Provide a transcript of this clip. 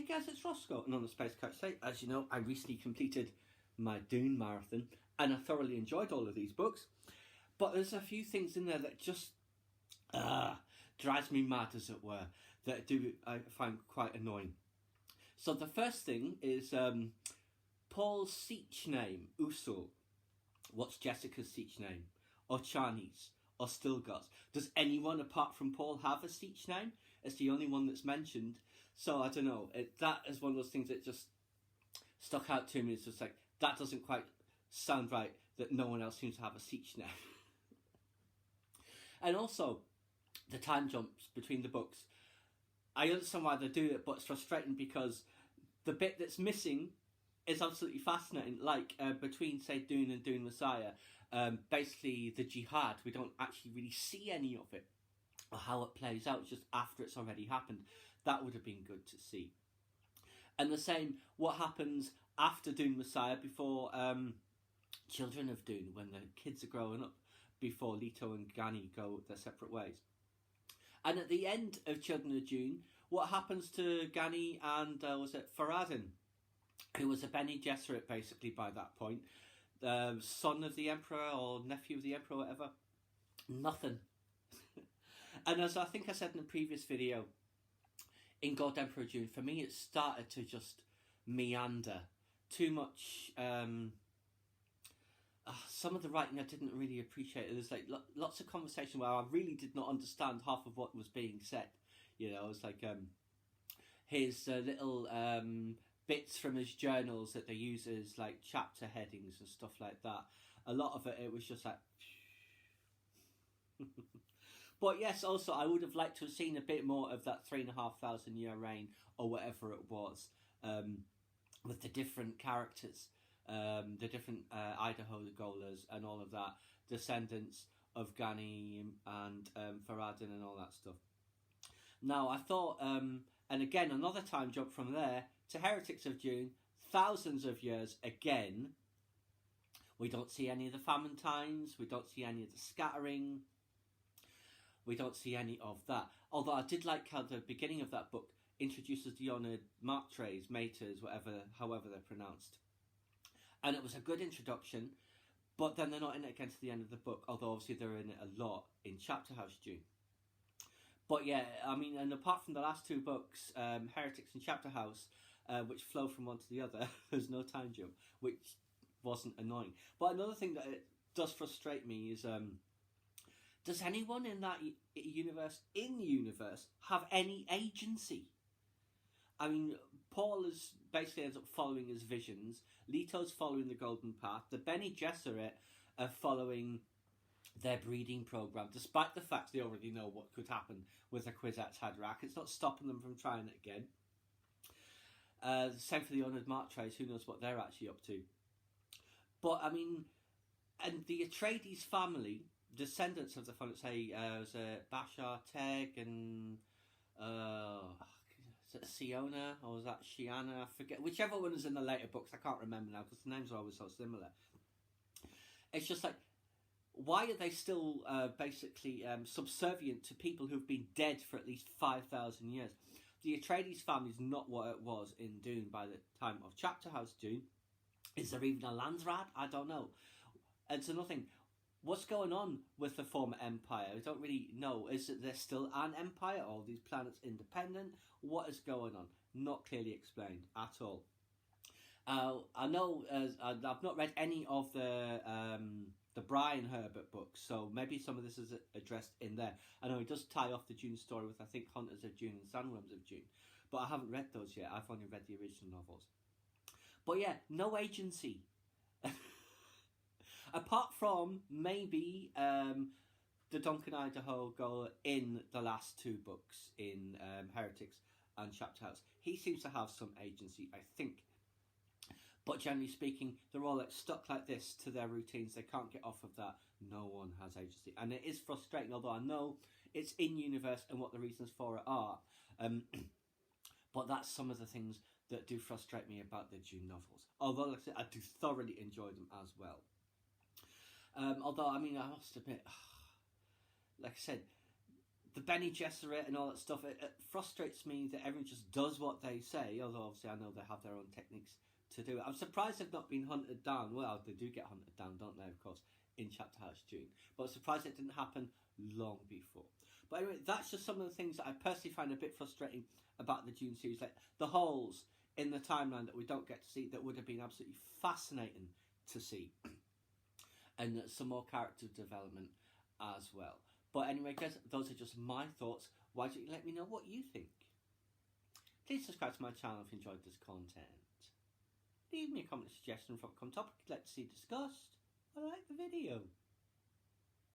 Hey guys, it's Roscoe, and on the Space Couch today, as you know, I recently completed my Dune marathon, and I thoroughly enjoyed all of these books. But there's a few things in there that just drives me mad, as it were, that I find quite annoying. So the first thing is Paul's Siege name, Usul. What's Jessica's Siege name? Or Chani's? Or Stilgar's? Does anyone apart from Paul have a Siege name? It's the only one that's mentioned. So I don't know. That is one of those things that just stuck out to me. It's just like, that doesn't quite sound right that no one else seems to have a Siege name. And also, the time jumps between the books. I understand why they do it, but it's frustrating because the bit that's missing is absolutely fascinating. Like between, say, Dune and Dune Messiah, basically the jihad, we don't actually really see any of it or how it plays out just after it's already happened. That would have been good to see. And the same, what happens after Dune Messiah, before Children of Dune, when the kids are growing up, before Leto and Gani go their separate ways. And at the end of Children of Dune, what happens to Gani and, was it Faradin, who was a Bene Gesserit basically by that point, son of the Emperor or nephew of the Emperor, whatever? Nothing. And as I think I said in the previous video, in God Emperor June, for me it started to just meander. Too much, some of the writing I didn't really appreciate. There's like lots of conversation where I really did not understand half of what was being said. You know, it's like his little bits from his journals that they use as like chapter headings and stuff like that. A lot of it was just like... But yes, also I would have liked to have seen a bit more of that 3,500 year reign or whatever it was, with the different characters, the different Idaho Golas and all of that, descendants of Gani and Faradin and all that stuff. Now I thought, and again another time jump from there to Heretics of June, thousands of years again. We don't see any of the famine times, we don't see any of the scattering. We don't see any of that. Although I did like how the beginning of that book introduces the honoured martres, maters, however they're pronounced. And it was a good introduction, but then they're not in it again to the end of the book, although obviously they're in it a lot in Chapter House June. But yeah, I mean, and apart from the last two books, Heretics and Chapter House, which flow from one to the other, there's no time jump, which wasn't annoying. But another thing that it does frustrate me is... does anyone in that universe have any agency? I mean, Paul is basically ends up following his visions. Leto's following the Golden Path. The Bene Gesserit are following their breeding program, despite the fact they already know what could happen with the Kwisatz Haderach. It's not stopping them from trying it again. Same for the Honoured Martres. Who knows what they're actually up to? But I mean, and the Atreides family, descendants of the family, say, was Bashar, Teg, and is it Siona, or was that Shiana? I forget. Whichever one is in the later books, I can't remember now because the names are always so similar. It's just like, why are they still basically subservient to people who've been dead for at least 5,000 years? The Atreides family is not what it was in Dune by the time of Chapter House Dune. Is there even a Landsrat? I don't know. It's another thing. What's going on with the former empire? I don't really know. Is it there still an empire? Or are these planets independent? What is going on? Not clearly explained at all. I know I've not read any of the Brian Herbert books, so maybe some of this is addressed in there. I know he does tie off the June story with, I think, Hunters of June and Sandworms of June, but I haven't read those yet. I've only read the original novels. But yeah, no agency. Apart from maybe the Duncan Idaho Goal in the last two books in Heretics and Chapter House. He seems to have some agency, I think. But generally speaking, they're all like stuck like this to their routines. They can't get off of that. No one has agency. And it is frustrating, although I know it's in-universe and what the reasons for it are. But that's some of the things that do frustrate me about the June novels. Although, like I said, I do thoroughly enjoy them as well. Although, I mean, I must admit, like I said, the Bene Gesserit and all that stuff, it frustrates me that everyone just does what they say, although obviously I know they have their own techniques to do it. I'm surprised they've not been hunted down. Well, they do get hunted down, don't they, of course, in Chapter House June. But I'm surprised it didn't happen long before. But anyway, that's just some of the things that I personally find a bit frustrating about the Dune series. Like the holes in the timeline that we don't get to see that would have been absolutely fascinating to see. And some more character development as well. But anyway, guys, those are just my thoughts. Why don't you let me know what you think? Please subscribe to my channel if you enjoyed this content. Leave me a comment suggestion for a topic you'd like to see discussed. I like the video.